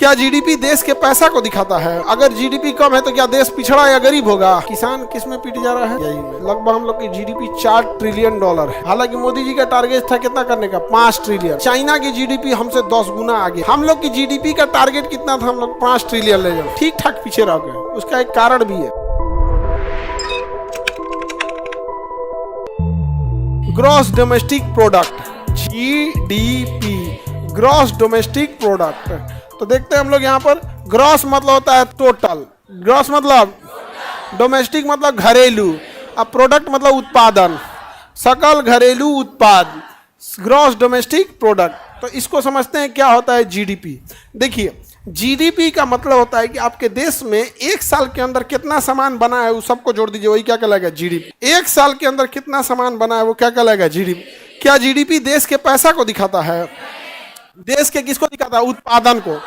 क्या जीडीपी देश के पैसा को दिखाता है? अगर जीडीपी कम है तो क्या देश पिछड़ा या गरीब होगा? किसान किस में पीट जा रहा है? यही में। लगभग हम लोग की जीडीपी $4 ट्रिलियन है। हालांकि मोदी जी का टारगेट था कितना करने का? 5 ट्रिलियन। चाइना की जीडीपी हमसे 10 गुना आगे। हम लोग की जीडीपी का टारगेट कितना था? हम लोग 5 ट्रिलियन ले जाओ, ठीक ठाक पीछे रह गए। उसका एक कारण भी है, gross domestic product, GDP, gross domestic product. तो देखते हैं हम लोग यहाँ पर, ग्रॉस मतलब होता है टोटल, ग्रॉस मतलब डोमेस्टिक मतलब घरेलू, अब प्रोडक्ट मतलब उत्पादन, सकल घरेलू उत्पाद, ग्रॉस डोमेस्टिक प्रोडक्ट। तो इसको समझते हैं क्या होता है जीडीपी। देखिए जीडीपी का मतलब होता है कि आपके देश में एक साल के अंदर कितना सामान बना है वो सबको जोड़ दीजिए, वही क्या कहलाएगा? जीडीपी। एक साल के अंदर कितना सामान बना है वो क्या कहलाएगा? जीडीपी। क्या जीडीपी देश के पैसा को दिखाता है? देश के किसको दिखाता है? उत्पादन को।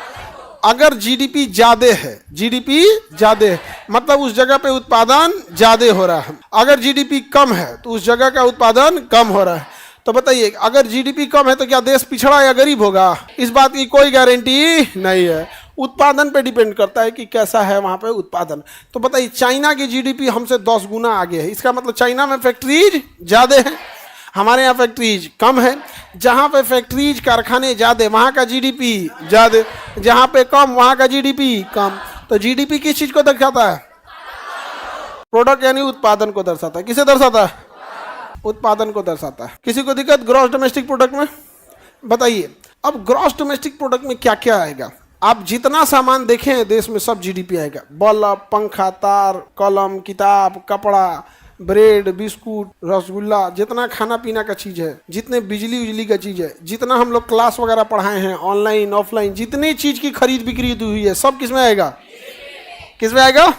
अगर जीडीपी ज्यादा है, जीडीपी ज्यादा है मतलब उस जगह पे उत्पादन ज्यादा हो रहा है। अगर जीडीपी कम है तो उस जगह का उत्पादन कम हो रहा है। तो बताइए अगर जीडीपी कम है तो क्या देश पिछड़ा या गरीब होगा? इस बात की कोई गारंटी नहीं है, उत्पादन पे डिपेंड करता है कि कैसा है वहाँ पे उत्पादन। तो बताइए चाइना की जीडीपी हमसे 10 गुना आगे है, इसका मतलब चाइना में फैक्ट्रीज ज़्यादा है, हमारे यहाँ फैक्ट्रीज कम है। जहाँ पे फैक्ट्रीज कारखाने ज़्यादा वहाँ का जीडीपी ज़्यादा, जहाँ पे कम वहाँ का जीडीपी कम। तो जीडीपी किस चीज़ को दर्शाता है? प्रोडक्ट यानी उत्पादन को दर्शाता है। किसे दर्शाता है? उत्पादन को दर्शाता है। किसी को दिक्कत ग्रॉस डोमेस्टिक प्रोडक्ट में? बताइए अब ग्रॉस डोमेस्टिक प्रोडक्ट में क्या क्या आएगा? आप जितना सामान देखें देश में सब जीडीपी आएगा। बल्ब, पंखा, तार, कलम, किताब, कपड़ा, ब्रेड, बिस्कुट, रसगुल्ला, जितना खाना पीना का चीज़ है, जितने बिजली उजली का चीज़ है, जितना हम लोग क्लास वगैरह पढ़ाए हैं ऑनलाइन ऑफलाइन, जितनी चीज़ की खरीद बिक्री हुई है सब किस में आएगा? किस में आएगा?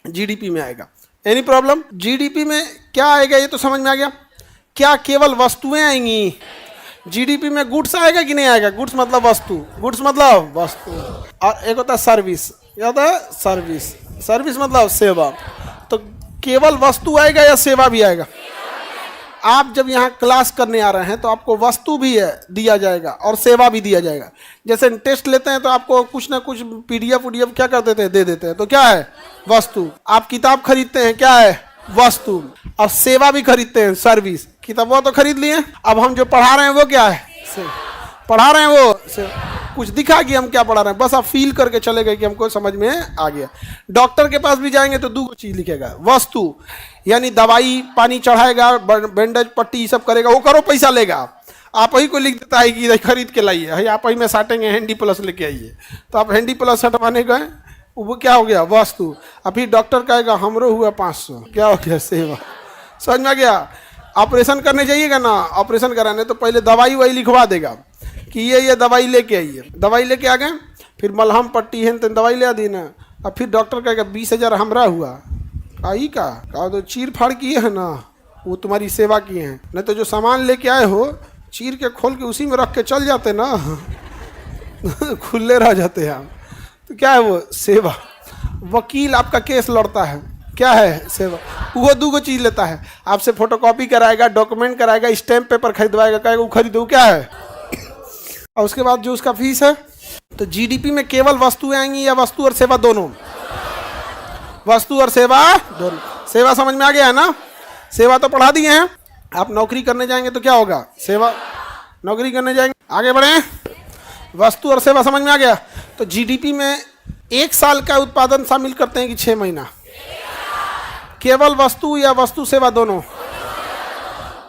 जीडीपी में आएगा। Any problem? जीडीपी में क्या आएगा ये तो समझ में आ गया। क्या केवल वस्तुएं आएंगी? जीडीपी में गुड्स आएगा कि नहीं आएगा? गुड्स मतलब वस्तु, गुड्स मतलब वस्तु, और एक होता है सर्विस। क्या होता है? सर्विस। सर्विस मतलब सेवा। तो केवल वस्तु आएगा या सेवा भी आएगा? आप जब यहाँ क्लास करने आ रहे हैं तो आपको वस्तु भी है दिया जाएगा और सेवा भी दिया जाएगा। जैसे टेस्ट लेते हैं तो आपको कुछ ना कुछ पीडीएफ क्या कर देते हैं? दे देते हैं। तो क्या है? वस्तु। आप किताब खरीदते हैं, क्या है? वस्तु। और सेवा भी खरीदते हैं, सर्विस। किताब वो तो खरीद लिए, अब हम जो पढ़ा रहे हैं वो क्या है? पढ़ा रहे हैं वो कुछ दिखा कि हम क्या पढ़ा रहे हैं, बस आप फील करके चले गए कि हमको समझ में आ गया। डॉक्टर के पास भी जाएंगे तो 2 चीज़ लिखेगा, वस्तु यानी दवाई पानी चढ़ाएगा, बैंडेज पट्टी ये सब करेगा, वो करो पैसा लेगा। आप ही को लिख देता है कि खरीद के लाइए, है आप ही में साटेंगे, हैंडी प्लस लेके आइए। तो आप हैंडी प्लस हटवाने गए, वो क्या हो गया? वस्तु। अभी डॉक्टर कहेगा हमरो हुआ 500, क्या हो गया? सेवा। समझ में आ गया? ऑपरेशन करने जाइएगा ना, ऑपरेशन कराने तो पहले दवाई वही लिखवा देगा कि ये दवाई लेके आइए। दवाई लेके आ गए, फिर मलहम पट्टी है तो दवाई ले दी ना। अब फिर डॉक्टर कहेगा 20,000 हमरा हुआ। आई का कहा तो चीर फाड़ किए है ना, वो तुम्हारी सेवा किए हैं। नहीं तो जो सामान लेके आए हो चीर के खोल के उसी में रख के चल जाते ना खुले रह जाते हैं हम। तो क्या है वो? सेवा। वकील आपका केस लड़ता है, क्या है? सेवा। वो 2 चीज़ लेता है, आपसे फोटोकॉपी कराएगा, डॉक्यूमेंट कराएगा, स्टैम्प पेपर खरीदवाएगा, कहेगा वो खरीदो, क्या है? और उसके बाद जो उसका फीस है। तो जीडीपी में केवल वस्तुएं आएंगी या वस्तु और सेवा दोनों? वस्तु और सेवा दोनों। सेवा समझ में आ गया है ना? सेवा तो पढ़ा दिए हैं। आप नौकरी करने जाएंगे तो क्या होगा? सेवा। नौकरी करने जाएंगे, आगे बढ़े, वस्तु और सेवा समझ में आ गया। तो जीडीपी में 1 साल का उत्पादन शामिल करते हैं कि 6 महीना? केवल वस्तु या वस्तु सेवा दोनों?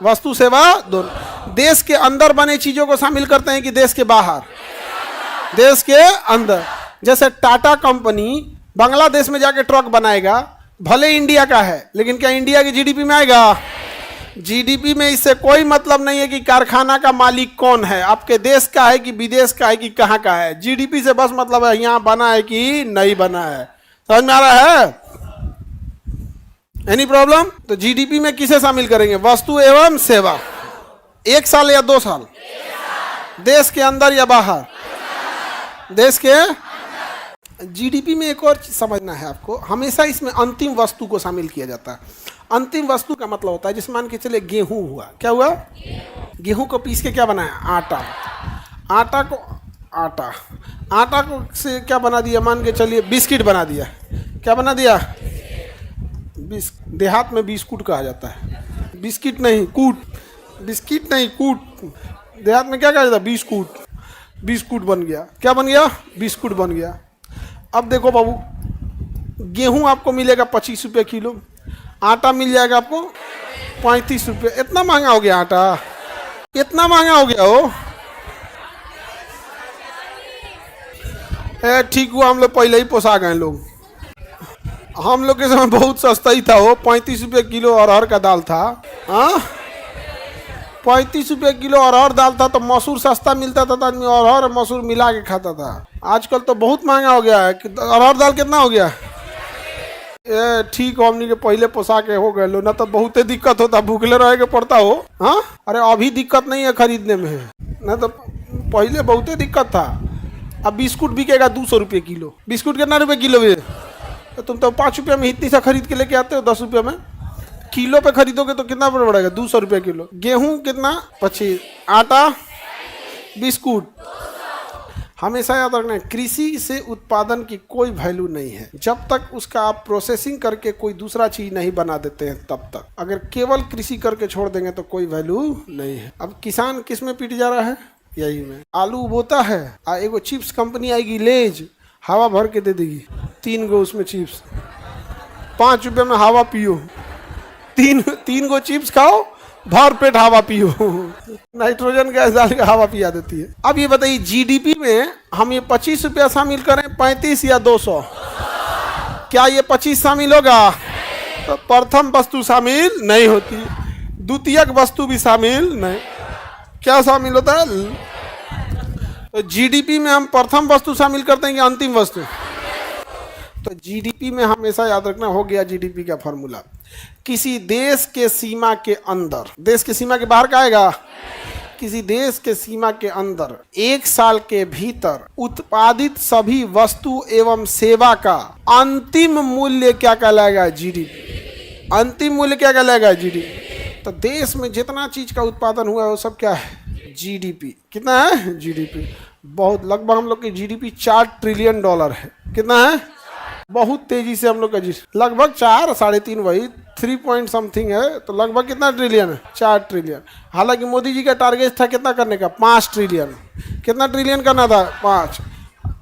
वस्तु सेवा दोनों। देश के अंदर बने चीजों को शामिल करते हैं कि देश के बाहर? देश के अंदर। जैसे टाटा कंपनी बांग्लादेश में जाके ट्रक बनाएगा, भले इंडिया का है, लेकिन क्या इंडिया की जीडीपी में आएगा? जीडीपी में इससे कोई मतलब नहीं है कि कारखाना का मालिक कौन है, आपके देश का है कि विदेश का है कि कहाँ का है। जीडीपी से बस मतलब है यहाँ बना है कि नहीं बना है। समझ में आ रहा है? Any problem? तो जीडीपी में किसे शामिल करेंगे? वस्तु एवं सेवा। 1 साल या 2 साल? देश के अंदर या बाहर? देश के। जीडीपी में एक और चीज समझना है आपको, हमेशा इसमें अंतिम वस्तु को शामिल किया जाता है। अंतिम वस्तु का मतलब होता है, जिस मान के चले गेहूं हुआ, क्या हुआ? गेहूं को पीस के क्या बनाया? आटा। आटा को आटा आटा को से क्या बना दिया, मान के चलिए बिस्किट बना दिया। क्या बना दिया? देहात में बिस्कुट कहा जाता है, बिस्किट नहीं कूट, बिस्किट नहीं कूट। देहात में क्या कहा जाता है? बिस्कुट। बिस्कुट बन गया। क्या बन गया? बिस्कुट बन गया। अब देखो बाबू, गेहूं आपको मिलेगा 25 रुपये किलो, आटा मिल जाएगा आपको 35 रुपये। इतना महंगा हो गया आटा, इतना महंगा हो गया हो। ठीक हुआ हम लोग पहले ही पोसा गए लोग। हम लोग के समय बहुत सस्ता ही था हो, 35 रुपये किलो अरहर का दाल था। हाँ, 35 रुपये किलो अरहर दाल था तो मसूर सस्ता मिलता था, तो आदमी अरहर और मसूर मिला के खाता था। आजकल तो बहुत महंगा हो गया है। अरहर दाल कितना हो गया? ठीक हो, हमने के पहले पोसा के हो गए लो, ना तो बहुत दिक्कत होता, भूखले रह के पड़ता हो। हाँ, अरे अभी दिक्कत नहीं है खरीदने में, ना तो पहले बहुत दिक्कत था। अब बिस्कुट बिकेगा 200 रुपये किलो। बिस्कुट कितना रुपये किलो है? तो तुम तो 5 रुपये में इतनी सा खरीद के लेके आते हो, 10 रुपये में किलो पे खरीदोगे तो कितना पड़ेगा? 200 रुपये किलो। गेहूं कितना? 25। आटा, बिस्कुट। हमेशा याद रखना है, कृषि से उत्पादन की कोई वैल्यू नहीं है जब तक उसका आप प्रोसेसिंग करके कोई दूसरा चीज नहीं बना देते हैं, तब तक। अगर केवल कृषि करके छोड़ देंगे तो कोई वैल्यू नहीं है। अब किसान किस में पीट जा रहा है? यही में। आलू बोता है, एगो चिप्स कंपनी आएगी लेज, हवा भर के दे देगी 3 गो उसमें चिप्स, 5 रुपये में हवा पियो। तीन गो चिप्स खाओ, भर पेट हवा पियो। नाइट्रोजन गैस डाल के हवा पिया देती है। अब ये बताइए, जीडीपी में हम ये 25 रुपया शामिल करें, 35 या 200, क्या ये 25 शामिल होगा? तो प्रथम वस्तु शामिल नहीं होती, द्वितीयक वस्तु भी शामिल नहीं। क्या शामिल होता है? तो जीडीपी में हम प्रथम वस्तु शामिल करते हैं कि अंतिम वस्तु? तो जीडीपी में हमेशा याद रखना, हो गया जीडीपी का फॉर्मूला, किसी देश के सीमा के अंदर, देश के सीमा के बाहर का आएगा, किसी देश के सीमा के अंदर 1 साल के भीतर उत्पादित सभी वस्तु एवं सेवा का अंतिम मूल्य क्या कहलाएगा? जीडीपी। अंतिम मूल्य क्या कहलाएगा? जीडीपी। तो देश में जितना चीज का उत्पादन हुआ है वो सब क्या है? जीडीपी। कितना है? जीडीपी। बहुत, लगभग हम लोग की जीडीपी $4 ट्रिलियन है। कितना है? बहुत तेजी से हम लोग का लगभग 4, 3.5 वही 3 पॉइंट समथिंग है, तो लगभग कितना ट्रिलियन है? 4 ट्रिलियन। हालांकि मोदी जी का टारगेट था कितना करने का? 5 ट्रिलियन। कितना ट्रिलियन करना था? 5।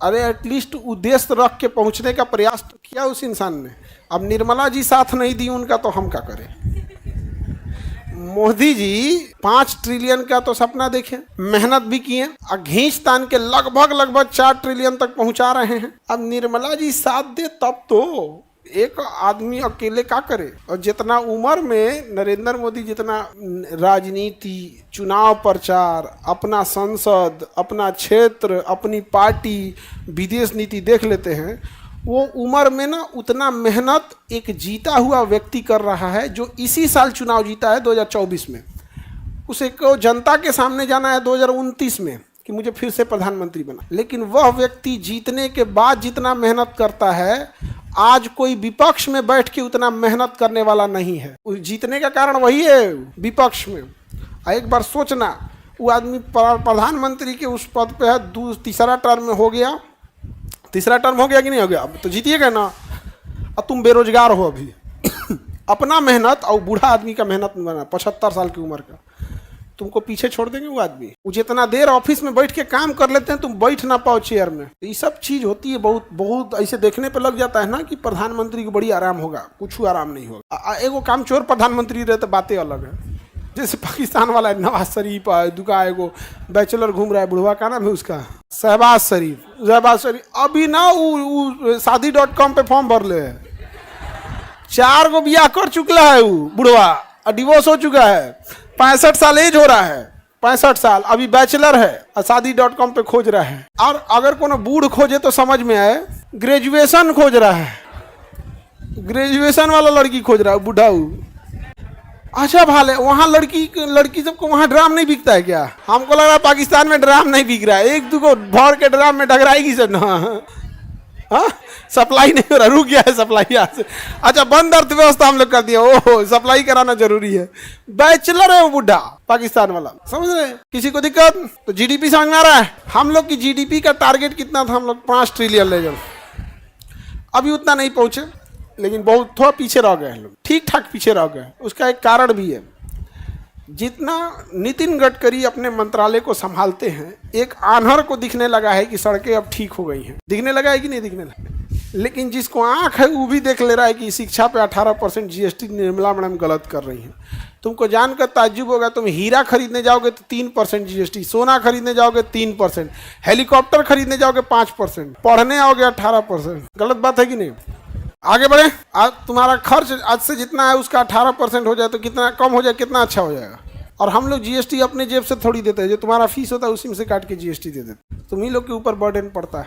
अरे एटलीस्ट उद्देश्य रख के पहुंचने का प्रयास तो किया उस इंसान ने। अब निर्मला जी साथ नहीं दी उनका, तो हम क्या करें? मोदी जी 5 ट्रिलियन का तो सपना देखे, मेहनत भी किए और घींच तान के लगभग 4 ट्रिलियन तक पहुंचा रहे हैं। अब निर्मला जी साथ दे तब तो, एक आदमी अकेले क्या करे? और जितना उम्र में नरेंद्र मोदी जितना राजनीति, चुनाव प्रचार, अपना संसद, अपना क्षेत्र, अपनी पार्टी, विदेश नीति देख लेते हैं, वो उम्र में ना उतना मेहनत एक जीता हुआ व्यक्ति कर रहा है जो इसी साल चुनाव जीता है 2024 में। उसे को जनता के सामने जाना है 2029 में कि मुझे फिर से प्रधानमंत्री बना। लेकिन वह व्यक्ति जीतने के बाद जितना मेहनत करता है, आज कोई विपक्ष में बैठ के उतना मेहनत करने वाला नहीं है। जीतने का कारण वही है, विपक्ष में। एक बार सोचना, वो आदमी प्रधानमंत्री के उस पद पे है, तीसरा टर्म में हो गया, तीसरा टर्म हो गया कि नहीं हो गया? अब तो जीतिएगा ना। और तुम बेरोजगार हो अभी अपना मेहनत और बूढ़ा आदमी का मेहनत बना, 75 साल की उम्र का, तुमको पीछे छोड़ देंगे वो आदमी। वो जितना देर ऑफिस में बैठ के काम कर लेते हैं, तुम बैठ ना पाओ चेयर में। तो ये सब चीज होती है, बहुत ऐसे देखने पे लग जाता है ना कि प्रधानमंत्री को बड़ी आराम होगा, कुछ आराम नहीं होगा। एगो कामचोर प्रधानमंत्री रहे तो बातें अलग है। जैसे पाकिस्तान वाला नवाज शरीफ दुका, एगो बैचलर घूम रहा है, बुढ़वा का नाम है उसका, शहबाज शरीफ। अभी ना वो शादी.com पे फॉर्म भर ले, 4 गो बियाह कर चुकला है वो बुढ़वा, और डिवोर्स हो चुका है। 65 साल एज हो रहा है, 65 साल, अभी बैचलर है और शादी.com पे खोज रहा है। और अगर कोनो बूढ़ खोजे तो समझ में आए, ग्रेजुएशन खोज रहा है, ग्रेजुएशन वाला लड़की खोज रहा है बुढ़ा। अच्छा भाले, वहाँ लड़की सबको वहाँ ड्राम नहीं बिकता है क्या? हमको लग रहा है पाकिस्तान में ड्राम नहीं बिक रहा है, 1-2 को भर के ड्राम में डगराएगी सर ना। हाँ, सप्लाई नहीं हो रहा, रुक गया है सप्लाई यहाँ से। अच्छा, बंद अर्थव्यवस्था हम लोग कर दिया, ओहो सप्लाई कराना जरूरी है। बैचलर है वो बुढ़ा पाकिस्तान वाला, समझ रहे हैं? किसी को दिक्कत? तो जीडीपी समझ में आ रहा है? हम लोग की जीडीपी का टारगेट कितना था? हम लोग 5 ट्रिलियन ले जाओ, अभी उतना नहीं पहुंचे, लेकिन बहुत थोड़ा पीछे रह गए हैं लोग, ठीक ठाक पीछे रह गए। उसका एक कारण भी है, जितना नितिन गडकरी अपने मंत्रालय को संभालते हैं, एक आन्हर को दिखने लगा है कि सड़कें अब ठीक हो गई हैं। दिखने लगा है कि नहीं दिखने लगा? लेकिन जिसको आंख है वो भी देख ले रहा है कि शिक्षा पे 18% जीएसटी निर्मला मैडम गलत कर रही हैं। तुमको जानकर ताज्जुब होगा, तुम हीरा खरीदने जाओगे तो 3% जीएसटी, सोना खरीदने जाओगे 3%, हेलीकॉप्टर खरीदने जाओगे 5%, पढ़ने आओगे 18%। गलत बात है कि नहीं? आगे बढ़े। आज तुम्हारा खर्च आज से जितना है उसका 18% हो जाए तो कितना कम हो जाए, कितना अच्छा हो जाएगा। और हम लोग जीएसटी अपने जेब से थोड़ी देते हैं, जो तुम्हारा फीस होता है उसी में से काट के जीएसटी दे देते, तुम ही लोग के ऊपर बर्डन पड़ता है।